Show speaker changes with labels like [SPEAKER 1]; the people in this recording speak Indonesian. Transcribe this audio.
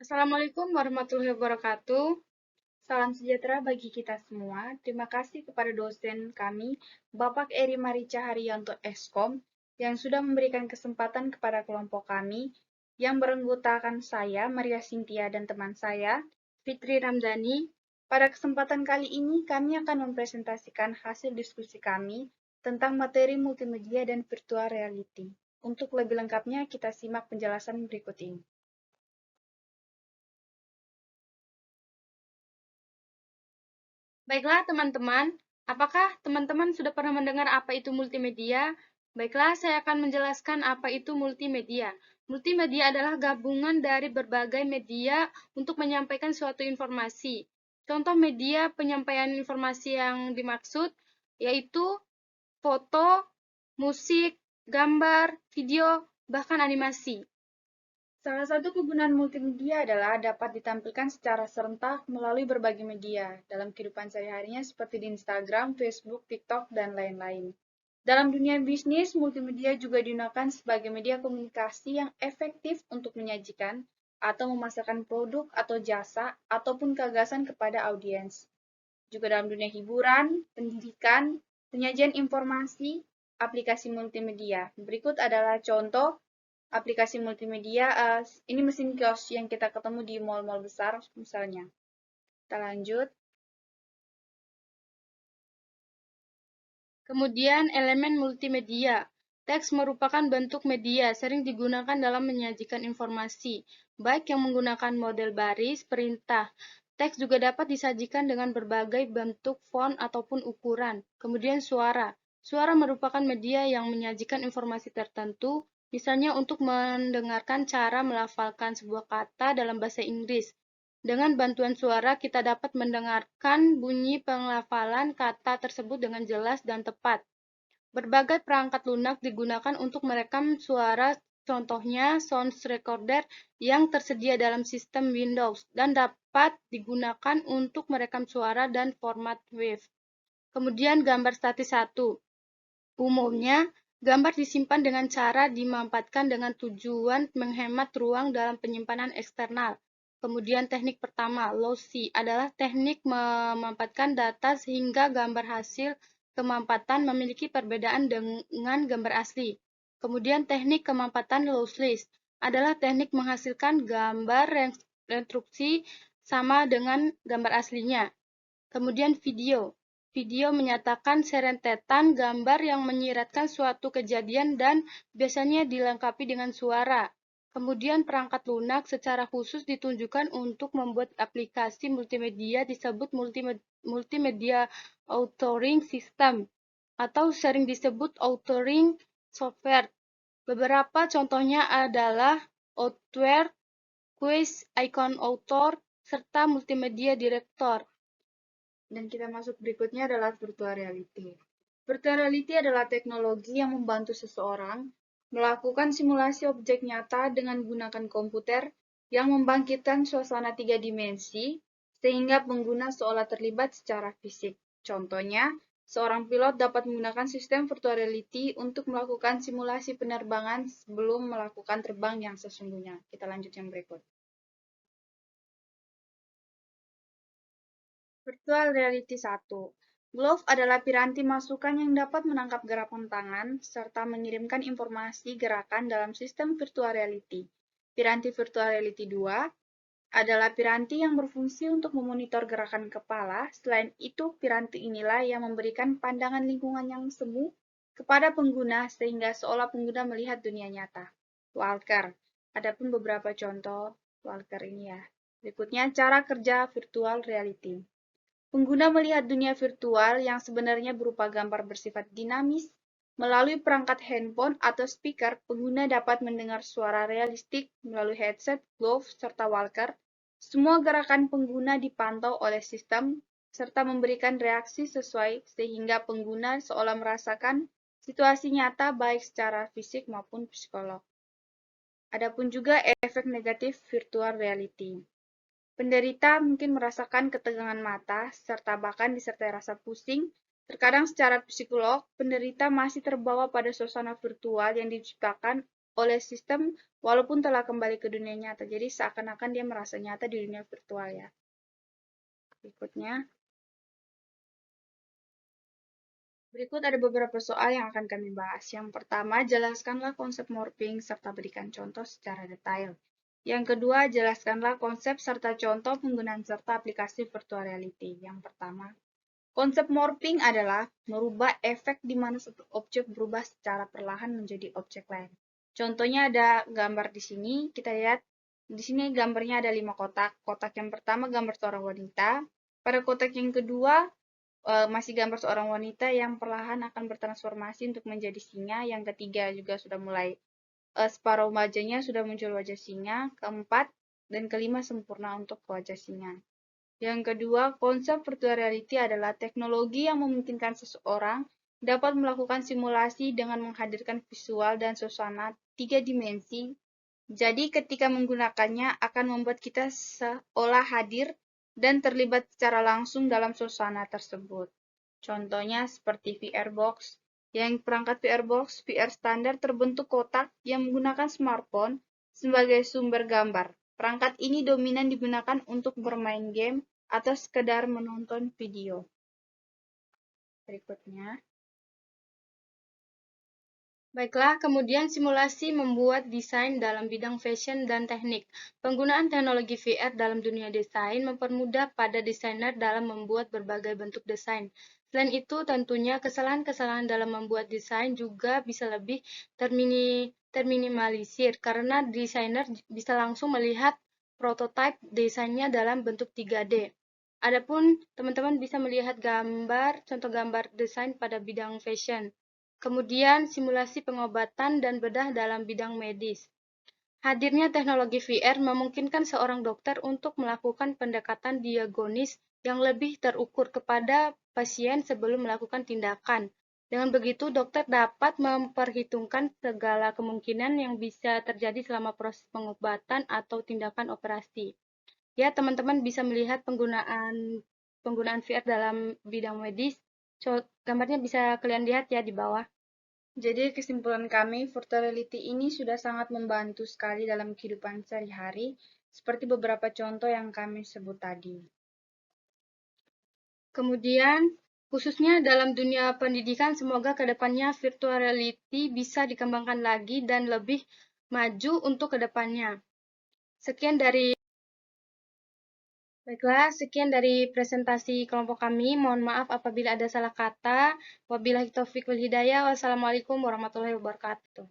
[SPEAKER 1] Assalamualaikum warahmatullahi wabarakatuh. Salam sejahtera bagi kita semua. Terima kasih kepada dosen kami, Bapak Eri Marica Haryanto Eskom, yang sudah memberikan kesempatan kepada kelompok kami, yang beranggotakan saya, Maria Cynthia, dan teman saya, Fitri Ramdhani. Pada kesempatan kali ini, kami akan mempresentasikan hasil diskusi kami tentang materi multimedia dan virtual reality. Untuk lebih lengkapnya, kita simak penjelasan berikut ini. Baiklah teman-teman, apakah teman-teman sudah pernah mendengar apa itu multimedia? Baiklah, saya akan menjelaskan apa itu multimedia. Multimedia adalah gabungan dari berbagai media untuk menyampaikan suatu informasi. Contoh media penyampaian informasi yang dimaksud yaitu foto, musik, gambar, video, bahkan animasi. Salah satu kegunaan multimedia adalah dapat ditampilkan secara serentak melalui berbagai media dalam kehidupan sehari-harinya seperti di Instagram, Facebook, TikTok, dan lain-lain. Dalam dunia bisnis, multimedia juga digunakan sebagai media komunikasi yang efektif untuk menyajikan atau memasarkan produk atau jasa ataupun gagasan kepada audiens. Juga dalam dunia hiburan, pendidikan, penyajian informasi, aplikasi multimedia. Berikut adalah contoh aplikasi multimedia. Ini mesin kios yang kita ketemu di mall-mall besar misalnya. Kita lanjut. Kemudian elemen multimedia. Teks merupakan bentuk media, sering digunakan dalam menyajikan informasi, baik yang menggunakan model baris, perintah. Teks juga dapat disajikan dengan berbagai bentuk font ataupun ukuran. Kemudian suara. Suara merupakan media yang menyajikan informasi tertentu, misalnya untuk mendengarkan cara melafalkan sebuah kata dalam bahasa Inggris. Dengan bantuan suara, kita dapat mendengarkan bunyi pelafalan kata tersebut dengan jelas dan tepat. Berbagai perangkat lunak digunakan untuk merekam suara, contohnya sound recorder yang tersedia dalam sistem Windows dan dapat digunakan untuk merekam suara dan format WAV. Kemudian gambar statis 1. Umumnya, gambar disimpan dengan cara dimampatkan dengan tujuan menghemat ruang dalam penyimpanan eksternal. Kemudian teknik pertama, lossy, adalah teknik memampatkan data sehingga gambar hasil kemampatan memiliki perbedaan dengan gambar asli. Kemudian teknik kemampatan lossless adalah teknik menghasilkan gambar rekonstruksi sama dengan gambar aslinya. Kemudian video. Video menyatakan serentetan gambar yang menyiratkan suatu kejadian dan biasanya dilengkapi dengan suara. Kemudian perangkat lunak secara khusus ditunjukkan untuk membuat aplikasi multimedia disebut multimedia authoring system atau sering disebut authoring software. Beberapa contohnya adalah Outware, Quiz, Icon Author, serta Multimedia Director. Dan kita masuk berikutnya adalah virtual reality. Virtual reality adalah teknologi yang membantu seseorang melakukan simulasi objek nyata dengan menggunakan komputer yang membangkitkan suasana 3 dimensi sehingga pengguna seolah terlibat secara fisik. Contohnya, seorang pilot dapat menggunakan sistem virtual reality untuk melakukan simulasi penerbangan sebelum melakukan terbang yang sesungguhnya. Kita lanjut yang berikut. Virtual Reality 1. Glove adalah piranti masukan yang dapat menangkap gerakan tangan serta mengirimkan informasi gerakan dalam sistem virtual reality. Piranti Virtual Reality 2 adalah piranti yang berfungsi untuk memonitor gerakan kepala. Selain itu, piranti inilah yang memberikan pandangan lingkungan yang semu kepada pengguna sehingga seolah pengguna melihat dunia nyata. Walker. Adapun beberapa contoh Walker ini ya. Berikutnya cara kerja virtual reality. Pengguna melihat dunia virtual yang sebenarnya berupa gambar bersifat dinamis. Melalui perangkat handphone atau speaker, pengguna dapat mendengar suara realistik melalui headset, glove, serta walker. Semua gerakan pengguna dipantau oleh sistem, serta memberikan reaksi sesuai sehingga pengguna seolah merasakan situasi nyata baik secara fisik maupun psikolog. Adapun juga efek negatif virtual reality. Penderita mungkin merasakan ketegangan mata, serta bahkan disertai rasa pusing. Terkadang secara psikolog, penderita masih terbawa pada suasana virtual yang diciptakan
[SPEAKER 2] oleh sistem walaupun telah kembali ke dunia nyata. Jadi seakan-akan dia merasa nyata di dunia virtual ya. Berikut ada beberapa soal yang akan kami bahas. Yang pertama, jelaskanlah konsep morphing serta berikan contoh secara detail. Yang kedua, jelaskanlah konsep serta contoh penggunaan serta aplikasi virtual reality. Yang pertama, konsep morphing adalah merubah efek di mana satu objek berubah secara perlahan menjadi objek lain. Contohnya ada gambar di sini. Kita lihat di sini gambarnya ada 5 kotak. Kotak yang pertama gambar seorang wanita. Pada kotak yang kedua masih gambar seorang wanita yang perlahan akan bertransformasi untuk menjadi singa. Yang ketiga juga sudah mulai separuh wajahnya sudah muncul wajah singa. Keempat dan kelima sempurna untuk wajah singa. Yang kedua, konsep virtual reality adalah teknologi yang memungkinkan seseorang dapat melakukan simulasi dengan menghadirkan visual dan suasana 3 dimensi. Jadi ketika menggunakannya akan membuat kita seolah hadir dan terlibat secara langsung dalam suasana tersebut. Contohnya seperti VR Box. Yang perangkat VR Box, VR standar terbentuk kotak yang menggunakan smartphone sebagai sumber gambar. Perangkat ini dominan digunakan untuk bermain game atau sekedar menonton video. Berikutnya.
[SPEAKER 1] Baiklah, kemudian simulasi membuat desain dalam bidang fashion dan teknik. Penggunaan teknologi VR dalam dunia desain mempermudah pada desainer dalam membuat berbagai bentuk desain. Selain itu, tentunya kesalahan-kesalahan dalam membuat desain juga bisa lebih terminimalisir karena desainer bisa langsung melihat prototipe desainnya dalam bentuk 3D. Adapun teman-teman bisa melihat contoh gambar desain pada bidang fashion. Kemudian, simulasi pengobatan dan bedah dalam bidang medis. Hadirnya teknologi VR memungkinkan seorang dokter untuk melakukan pendekatan diagnosis yang lebih terukur kepada pasien sebelum melakukan tindakan. Dengan begitu, dokter dapat memperhitungkan segala kemungkinan yang bisa terjadi selama proses pengobatan atau tindakan operasi. Ya, teman-teman bisa melihat penggunaan VR dalam bidang medis. Gambarnya bisa kalian lihat ya di bawah.
[SPEAKER 2] Jadi kesimpulan kami, virtual reality ini sudah sangat membantu sekali dalam kehidupan sehari-hari, seperti beberapa contoh yang kami sebut tadi.
[SPEAKER 1] Kemudian, khususnya dalam dunia pendidikan, semoga kedepannya virtual reality bisa dikembangkan lagi dan lebih maju untuk kedepannya. Baiklah, sekian dari presentasi kelompok kami. Mohon maaf apabila ada salah kata. Wabillahi taufiq wal hidayah. Wassalamualaikum warahmatullahi wabarakatuh.